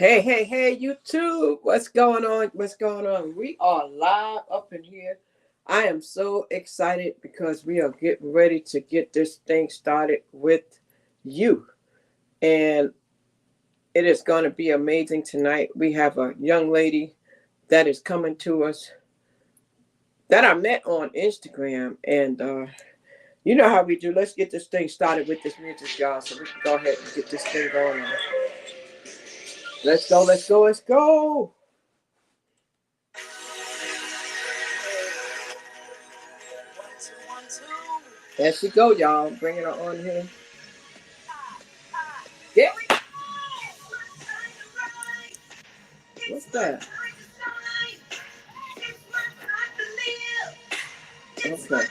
Hey, hey, hey, YouTube. What's going on? What's going on? We are live up in here. I am so excited because we are getting ready to get this thing started with you. And it is going to be amazing tonight. We have a young lady that is coming to us that I met on Instagram. And you know how we do. Let's get this thing started with this music, y'all, so we can go ahead and get this thing going on. Let's go, let's go, let's go. There she go, y'all. Bringing her on here. Yeah. What's that? Okay.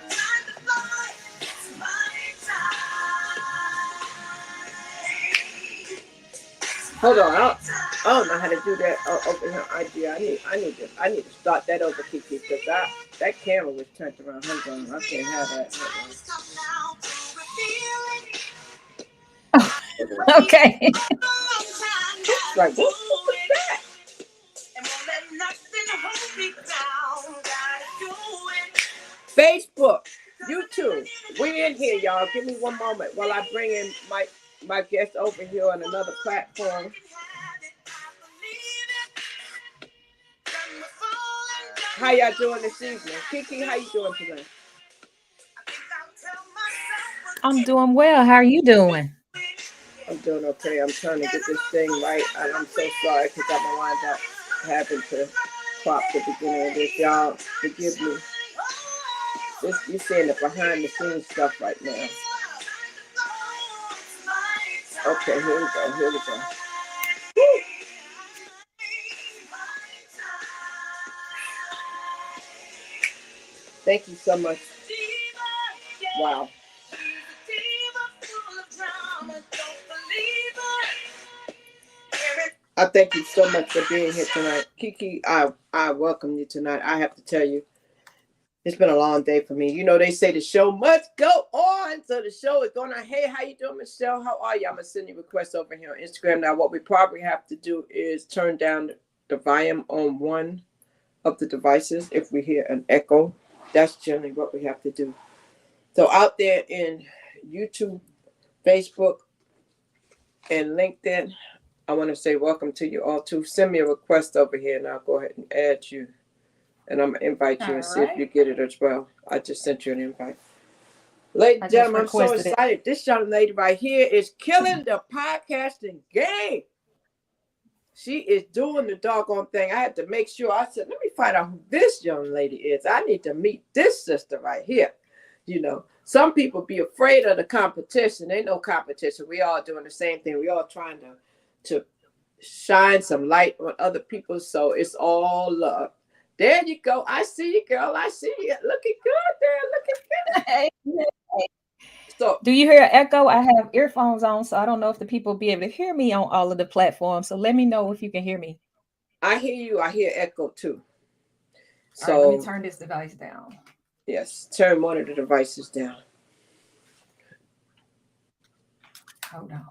Hold on. I don't know how to do that over here. I need to start that over, Keke, because that camera was turned around. Hold on. I can't have that. Okay. Like, what was that? Facebook, YouTube, we in here, y'all. Give me one moment while I bring in my guest over here on another platform. How y'all doing this evening? Keke, how you doing today? I'm doing well. How are you doing? I'm doing okay. I'm trying to get this thing right. And I'm so sorry because I'm going to wind up having to crop the beginning of this. Y'all, forgive me. You're seeing the behind the scenes stuff right now. Okay, here we go. Here we go. Woo. Thank you so much. Wow. I thank you so much for being here tonight. Keke, I welcome you tonight. I have to tell you, it's been a long day for me. You know, they say the show must go on. So the show is going on. Hey, how you doing, Michelle? How are you? I'm going to send you requests over here on Instagram. Now, what we probably have to do is turn down the volume on one of the devices if we hear an echo. That's generally what we have to do. So out there in YouTube, Facebook, and LinkedIn, I want to say welcome to you all too. Send me a request over here and I'll go ahead and add you. And I'm going to invite you and see if you get it as well. I just sent you an invite. Ladies and gentlemen, I'm so excited. This young lady right here is killing the podcasting game. She is doing the doggone thing. I had to make sure. I said, let me find out who this young lady is. I need to meet this sister right here. You know, some people be afraid of the competition. Ain't no competition. We all doing the same thing. We all trying to shine some light on other people. So it's all love. There you go. I see you, girl. I see you. Looking good there. Looking good. So, do you hear an echo? I have earphones on, so I don't know if the people will be able to hear me on all of the platforms. So let me know if you can hear me. I hear you. I hear echo too. So all right, let me turn this device down. Yes, turn one of the devices down. Hold on.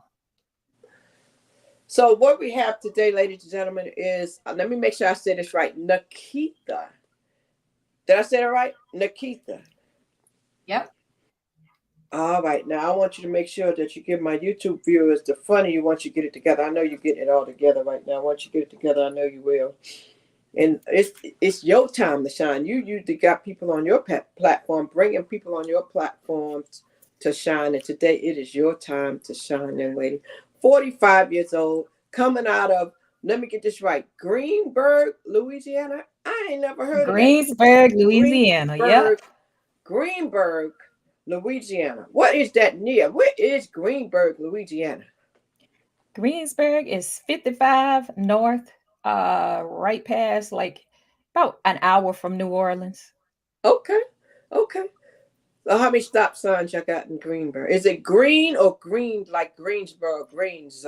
So what we have today, ladies and gentlemen, is, let me make sure I say this right, Nikita. Did I say that right? Nikita. Yep. All right. Now, I want you to make sure that you give my YouTube viewers the funny you once you get it together. I know you're getting it all together right now. Once you get it together, I know you will. And it's your time to shine. You usually got people on your platform, bringing people on your platforms to shine. And today, it is your time to shine, young lady. 45 years old, coming out of, let me get this right, Greenburg, Louisiana. I ain't never heard of that. Greensburg, Louisiana. Yep. Greenburg, Louisiana. What is that near? Where is Greenburg, Louisiana? Greensburg is 55 north, right past, like about an hour from New Orleans. Okay. So how many stop signs y'all got in Greenburg? Is it green or green like Greensboro, Greens?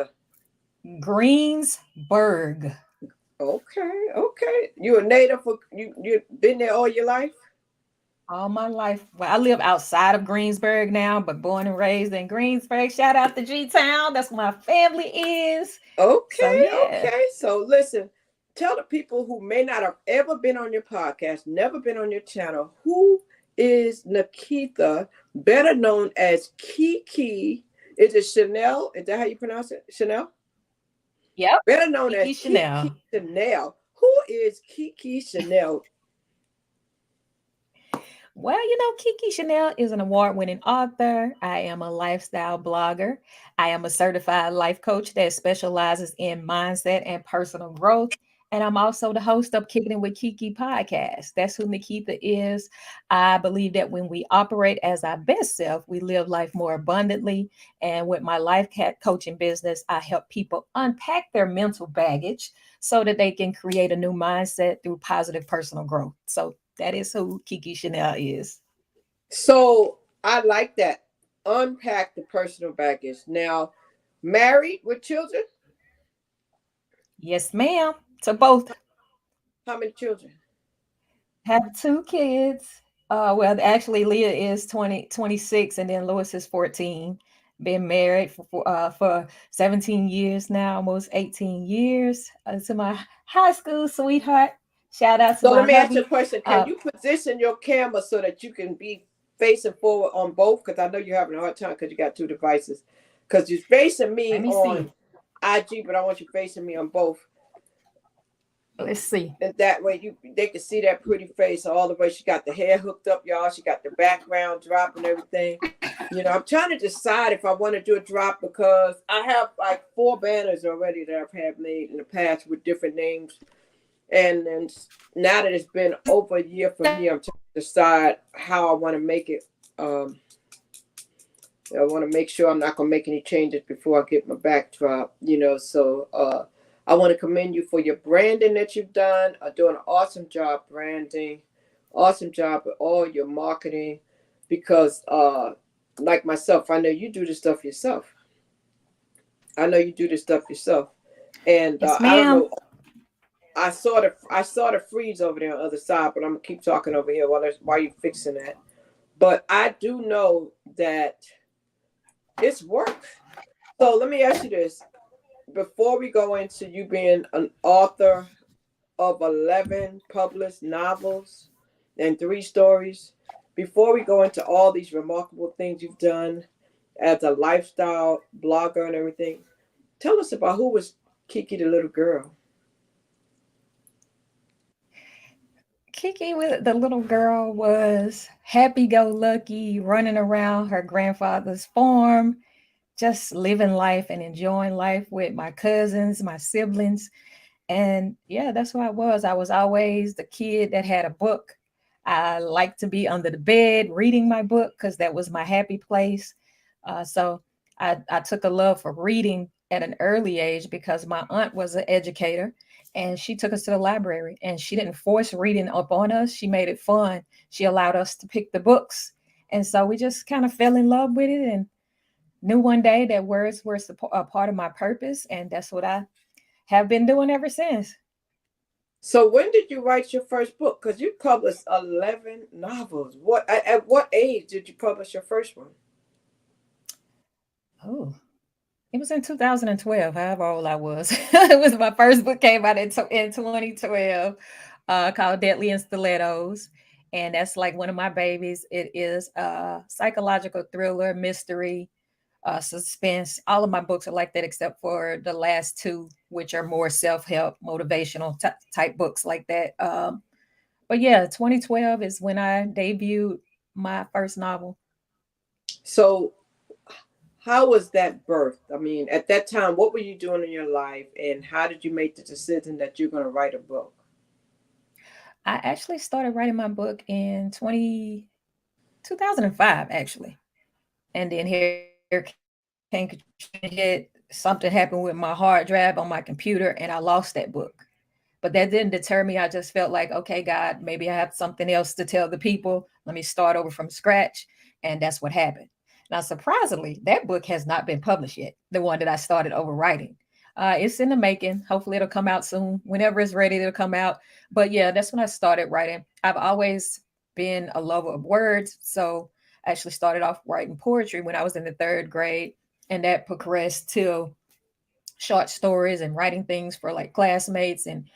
Greensburg. Okay. You a native? You been there all your life? all my life. Well, I live outside of Greensburg now, but born and raised in Greensburg. Shout out to G Town. That's where my family is. So Okay, yeah. okay. So listen, tell the people who may not have ever been on your podcast, never been on your channel, who is Nikita, better known as Keke. Is it Chanel? Is that how you pronounce it? Chanel? Yep. Better known as Kiki Keke Chanel. Chanel. Who is Keke Chanel? Well, you know, Kiki Chanel is an award winning author. I am a lifestyle blogger. I am a certified life coach that specializes in mindset and personal growth. And I'm also the host of Kicking It with Kiki podcast. That's who Nikita is. I believe that when we operate as our best self, we live life more abundantly. And with my life coaching business, I help people unpack their mental baggage so that they can create a new mindset through positive personal growth. So that is who Kiki Chanel is. So I like that. Unpack the personal baggage. Now, married with children? Yes, ma'am. To both. How many children? Have two kids. Well, actually, Leah is 26, and then Lewis is 14. Been married for 17 years now, almost 18 years. To my high school sweetheart. Shout out to So let my me ask you a hubby. question. Can Uh, you position your camera so that you can be facing forward on both? Because I know you're having a hard time because you got two devices. Because you're facing Let me me on see. IG, but I want you facing me on both. Let's see. And that way they can see that pretty face all the way. She got the hair hooked up, y'all. She got the background drop and everything. You know, I'm trying to decide if I want to do a drop because I have like 4 banners already that I've had made in the past with different names. And then now that it's been over a year for me, I'm trying to decide how I want to make it. Um, I want to make sure I'm not going to make any changes before I get my backdrop, you know. So I want to commend you for your branding that you've done. Doing an awesome job branding, awesome job with all your marketing because, like myself, I know you do this stuff yourself. I know you do this stuff yourself. And Yes, I don't ma'am. know. I saw the freeze over there on the other side, but I'm gonna keep talking over here while you fixing that. But I do know that it's work. So let me ask you this: before we go into you being an author of 11 published novels and 3 stories, before we go into all these remarkable things you've done as a lifestyle blogger and everything, tell us about who was Kiki the little girl. Kiki, with the little girl, was happy go lucky, running around her grandfather's farm, just living life and enjoying life with my cousins, my siblings. And yeah, that's what I was. I was always the kid that had a book. I liked to be under the bed reading my book because that was my happy place. So I took a love for reading at an early age because my aunt was an educator and she took us to the library and she didn't force reading up on us. She made it fun. She allowed us to pick the books. And so we just kind of fell in love with it and knew one day that words were a part of my purpose. And that's what I have been doing ever since. So when did you write your first book? Because you published 11 novels. At what age did you publish your first one? Oh, it was in 2012, however old I was. It was my first book came out in 2012, called Deadly and Stilettos. And that's like one of my babies. It is a psychological thriller, mystery, suspense. All of my books are like that, except for the last two, which are more self help, motivational type books like that. But yeah, 2012 is when I debuted my first novel. So how was that birth? I mean, at that time, what were you doing in your life, and how did you make the decision that you're going to write a book? I actually started writing my book in 2005, actually. And then here came Katrina hit. Something happened with my hard drive on my computer, and I lost that book. But that didn't deter me. I just felt like, okay, God, maybe I have something else to tell the people. Let me start over from scratch. And that's what happened. Now, surprisingly, that book has not been published yet, the one that I started over writing. It's in the making. Hopefully, it'll come out soon. Whenever it's ready, it'll come out. But yeah, that's when I started writing. I've always been a lover of words. So I actually started off writing poetry when I was in the third grade, and that progressed to short stories and writing things for like classmates and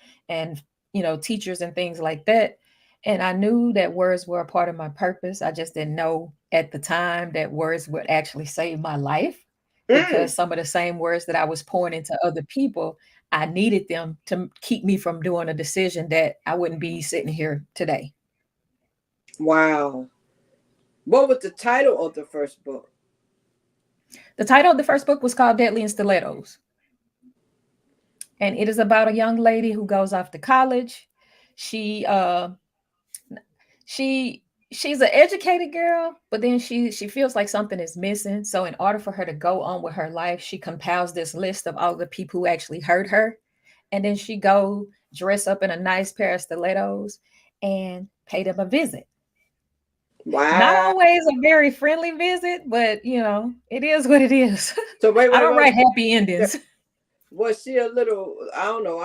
teachers and things like that. And I knew that words were a part of my purpose. I just didn't know at the time that words would actually save my life, because Mm, some of the same words that I was pouring into other people, I needed them to keep me from doing a decision that I wouldn't be sitting here today. wow. What was the title of the first book? The title of the first book was called Deadly in Stilettos, and it is about a young lady who goes off to college. She she she's an educated girl, but then she feels like something is missing. So in order for her to go on with her life, she compiles this list of all the people who actually hurt her, and then she go dress up in a nice pair of stilettos and pay them a visit. Not Wow. always a very friendly visit, but it is what it is. So wait, I wait, don't wait. write happy endings. Was she a little? I don't know.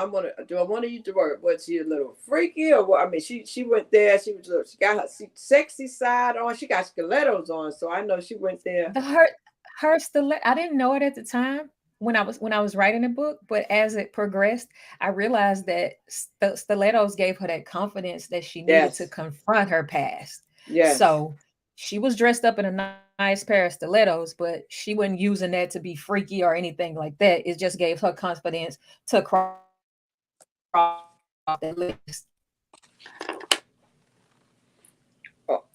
Do I want to use the word? Was she a little freaky or what? I mean, she went there. She got her sexy side on. She got stilettos on, so I know she went there. The her stiletto, I didn't know it at the time when I was writing the book, but as it progressed, I realized that stilettos gave her that confidence that she needed to Yes, confront her past. yes. So she was dressed up in a nice pair of stilettos, but she wasn't using that to be freaky or anything like that. It just gave her confidence to cross that list.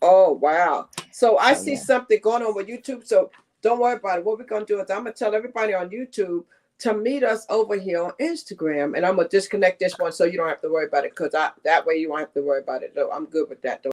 Oh, wow. So I So see yeah. something going on with YouTube. So don't worry about it. What we're gonna do is I'm gonna tell everybody on YouTube to meet us over here on Instagram, and I'm gonna disconnect this one so you don't have to worry about it. Cause that way you won't have to worry about it. Though I'm good with that. Though.